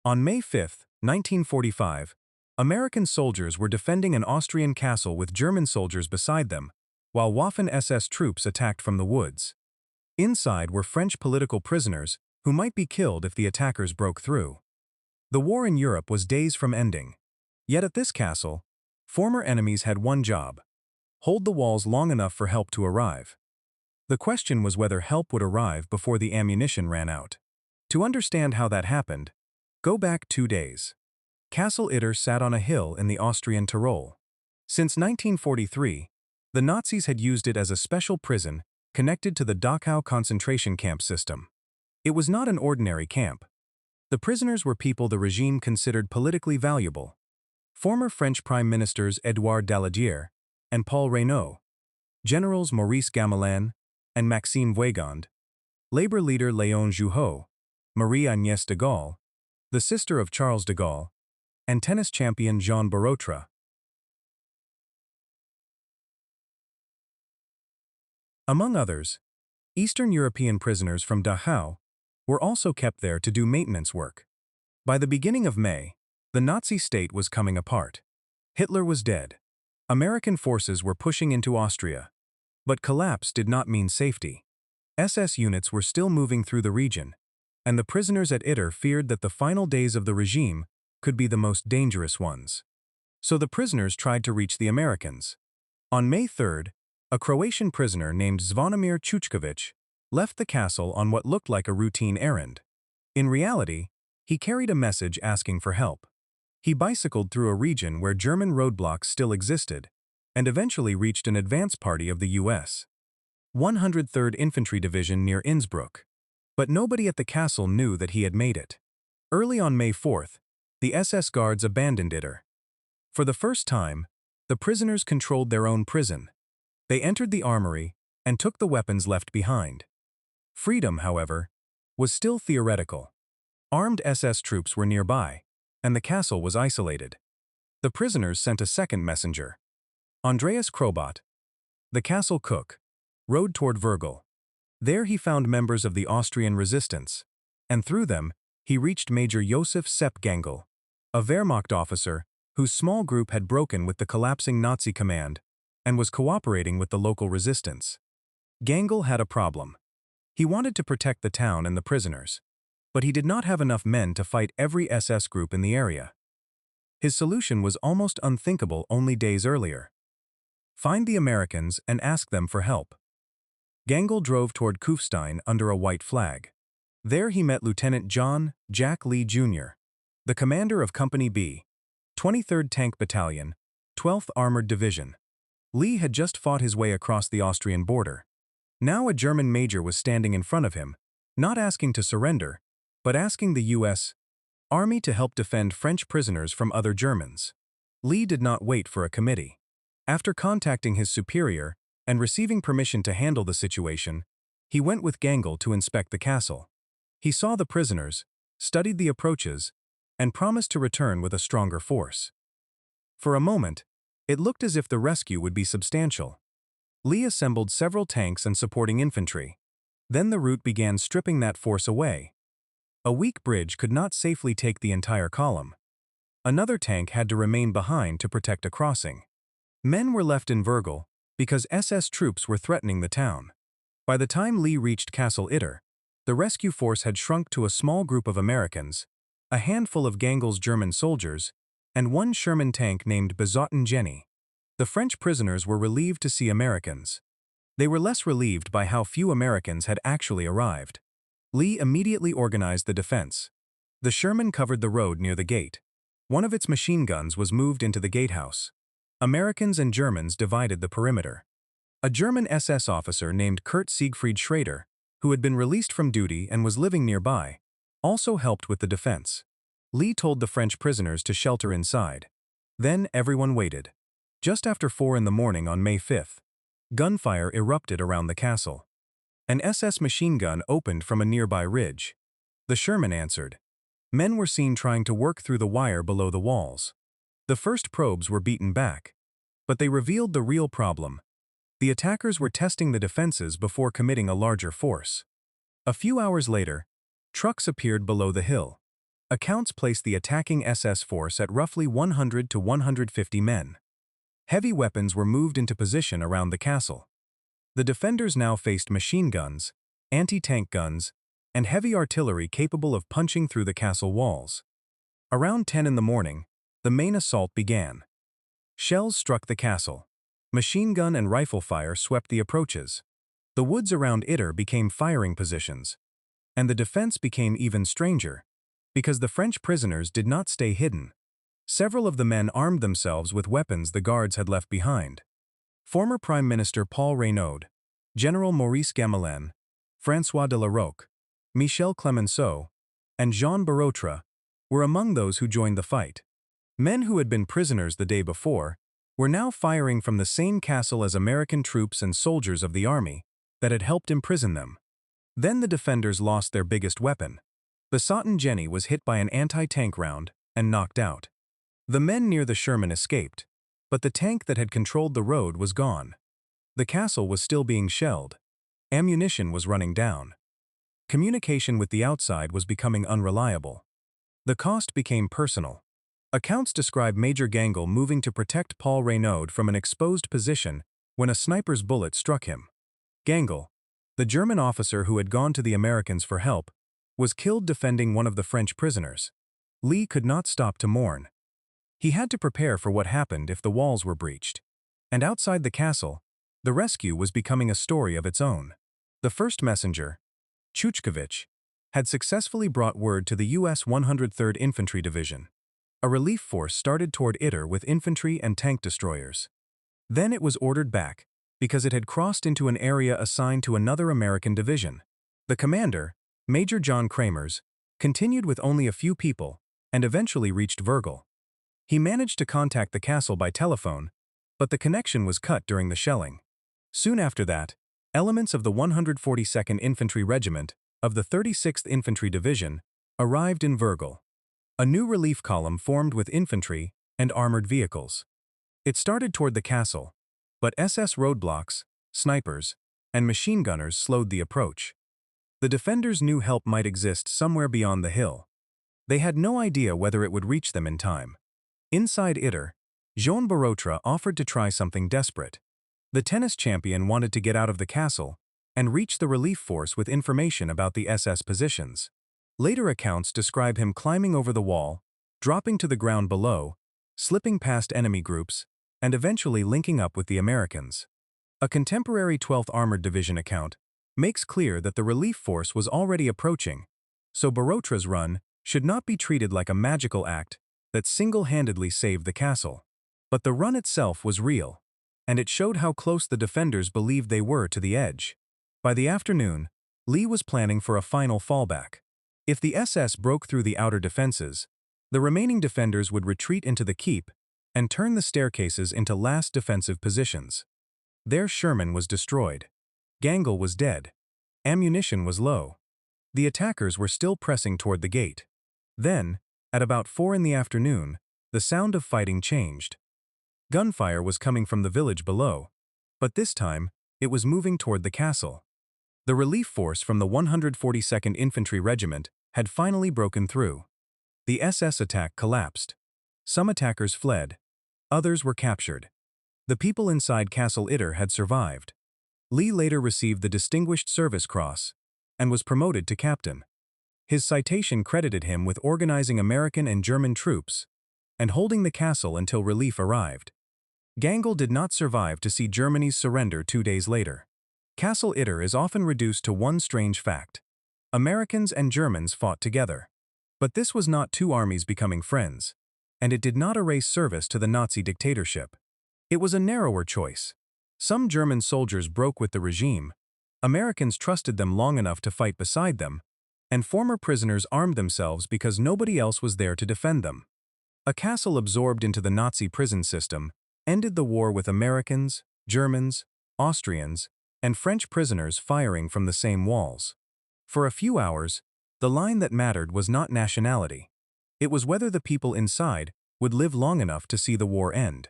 On May 5, 1945, American soldiers were defending an Austrian castle with German soldiers beside them, while Waffen-SS troops attacked from the woods. Inside were French political prisoners who might be killed if the attackers broke through. The war in Europe was days from ending. Yet at this castle, former enemies had one job: hold the walls long enough for help to arrive. The question was whether help would arrive before the ammunition ran out. To understand how that happened, go back 2 days. Castle Itter sat on a hill in the Austrian Tyrol. Since 1943, the Nazis had used it as a special prison connected to the Dachau concentration camp system. It was not an ordinary camp. The prisoners were people the regime considered politically valuable. Former French Prime Ministers Édouard Daladier and Paul Reynaud, Generals Maurice Gamelin and Maxime Weygand, labor leader Léon Jouhaux, Marie-Agnès de Gaulle, the sister of Charles de Gaulle, and tennis champion Jean Borotra. Among others, Eastern European prisoners from Dachau were also kept there to do maintenance work. By the beginning of May, the Nazi state was coming apart. Hitler was dead. American forces were pushing into Austria. But collapse did not mean safety. SS units were still moving through the region, and the prisoners at Itter feared that the final days of the regime could be the most dangerous ones. So the prisoners tried to reach the Americans. On May 3rd, a Croatian prisoner named Zvonimir Chuchkovic left the castle on what looked like a routine errand. In reality, he carried a message asking for help. He bicycled through a region where German roadblocks still existed, and eventually reached an advance party of the U.S. 103rd Infantry Division near Innsbruck. But nobody at the castle knew that he had made it. Early on May 4th, the SS guards abandoned Itter. For the first time, the prisoners controlled their own prison. They entered the armory and took the weapons left behind. Freedom, however, was still theoretical. Armed SS troops were nearby, and the castle was isolated. The prisoners sent a second messenger. Andreas Krobot, the castle cook, rode toward Virgil. There he found members of the Austrian resistance, and through them, he reached Major Josef Sepp Gangl, a Wehrmacht officer whose small group had broken with the collapsing Nazi command and was cooperating with the local resistance. Gangl had a problem. He wanted to protect the town and the prisoners, but he did not have enough men to fight every SS group in the area. His solution was almost unthinkable only days earlier. Find the Americans and ask them for help. Gangl drove toward Kufstein under a white flag. There he met Lieutenant John Jack Lee Jr., the commander of Company B, 23rd Tank Battalion, 12th Armored Division. Lee had just fought his way across the Austrian border. Now a German major was standing in front of him, not asking to surrender, but asking the U.S. Army to help defend French prisoners from other Germans. Lee did not wait for a committee. After contacting his superior and receiving permission to handle the situation, he went with Gangl to inspect the castle. He saw the prisoners, studied the approaches, and promised to return with a stronger force. For a moment, it looked as if the rescue would be substantial. Lee assembled several tanks and supporting infantry. Then the route began stripping that force away. A weak bridge could not safely take the entire column. Another tank had to remain behind to protect a crossing. Men were left in Virgil because SS troops were threatening the town. By the time Lee reached Castle Itter, the rescue force had shrunk to a small group of Americans, a handful of Gangl's German soldiers, and one Sherman tank named Besotten Jenny. The French prisoners were relieved to see Americans. They were less relieved by how few Americans had actually arrived. Lee immediately organized the defense. The Sherman covered the road near the gate. One of its machine guns was moved into the gatehouse. Americans and Germans divided the perimeter. A German SS officer named Kurt Siegfried Schrader, who had been released from duty and was living nearby, also helped with the defense. Lee told the French prisoners to shelter inside. Then everyone waited. Just after 4 in the morning on May 5th, gunfire erupted around the castle. An SS machine gun opened from a nearby ridge. The Sherman answered. Men were seen trying to work through the wire below the walls. The first probes were beaten back, but they revealed the real problem. The attackers were testing the defenses before committing a larger force. A few hours later, trucks appeared below the hill. Accounts place the attacking SS force at roughly 100 to 150 men. Heavy weapons were moved into position around the castle. The defenders now faced machine guns, anti-tank guns, and heavy artillery capable of punching through the castle walls. Around 10 in the morning, the main assault began. Shells struck the castle. Machine gun and rifle fire swept the approaches. The woods around Itter became firing positions. And the defense became even stranger, because the French prisoners did not stay hidden. Several of the men armed themselves with weapons the guards had left behind. Former Prime Minister Paul Reynaud, General Maurice Gamelin, François de la Roque, Michel Clemenceau, and Jean Borotra were among those who joined the fight. Men who had been prisoners the day before were now firing from the same castle as American troops and soldiers of the army that had helped imprison them. Then the defenders lost their biggest weapon. The Sotten Jenny was hit by an anti-tank round and knocked out. The men near the Sherman escaped, but the tank that had controlled the road was gone. The castle was still being shelled. Ammunition was running down. Communication with the outside was becoming unreliable. The cost became personal. Accounts describe Major Gangel moving to protect Paul Reynaud from an exposed position when a sniper's bullet struck him. Gangel, the German officer who had gone to the Americans for help, was killed defending one of the French prisoners. Lee could not stop to mourn. He had to prepare for what happened if the walls were breached. And outside the castle, the rescue was becoming a story of its own. The first messenger, Chuchkovich, had successfully brought word to the U.S. 103rd Infantry Division. A relief force started toward Itter with infantry and tank destroyers. Then it was ordered back, because it had crossed into an area assigned to another American division. The commander, Major John Kramers, continued with only a few people and eventually reached Vergel. He managed to contact the castle by telephone, but the connection was cut during the shelling. Soon after that, elements of the 142nd Infantry Regiment of the 36th Infantry Division arrived in Vergel. A new relief column formed with infantry and armored vehicles. It started toward the castle, but SS roadblocks, snipers, and machine gunners slowed the approach. The defenders knew help might exist somewhere beyond the hill. They had no idea whether it would reach them in time. Inside Itter, Jean Borotra offered to try something desperate. The tennis champion wanted to get out of the castle and reach the relief force with information about the SS positions. Later accounts describe him climbing over the wall, dropping to the ground below, slipping past enemy groups, and eventually linking up with the Americans. A contemporary 12th Armored Division account makes clear that the relief force was already approaching, so Borotra's run should not be treated like a magical act that single-handedly saved the castle. But the run itself was real, and it showed how close the defenders believed they were to the edge. By the afternoon, Lee was planning for a final fallback. If the SS broke through the outer defenses, the remaining defenders would retreat into the keep and turn the staircases into last defensive positions. Their Sherman was destroyed. Gangel was dead. Ammunition was low. The attackers were still pressing toward the gate. Then, at about 4 in the afternoon, the sound of fighting changed. Gunfire was coming from the village below, but this time, it was moving toward the castle. The relief force from the 142nd Infantry Regiment had finally broken through. The SS attack collapsed. Some attackers fled. Others were captured. The people inside Castle Itter had survived. Lee later received the Distinguished Service Cross and was promoted to captain. His citation credited him with organizing American and German troops and holding the castle until relief arrived. Gangel did not survive to see Germany's surrender 2 days later. Castle Itter is often reduced to one strange fact. Americans and Germans fought together. But this was not two armies becoming friends, and it did not erase service to the Nazi dictatorship. It was a narrower choice. Some German soldiers broke with the regime, Americans trusted them long enough to fight beside them, and former prisoners armed themselves because nobody else was there to defend them. A castle absorbed into the Nazi prison system ended the war with Americans, Germans, Austrians, and French prisoners firing from the same walls. For a few hours, the line that mattered was not nationality. It was whether the people inside would live long enough to see the war end.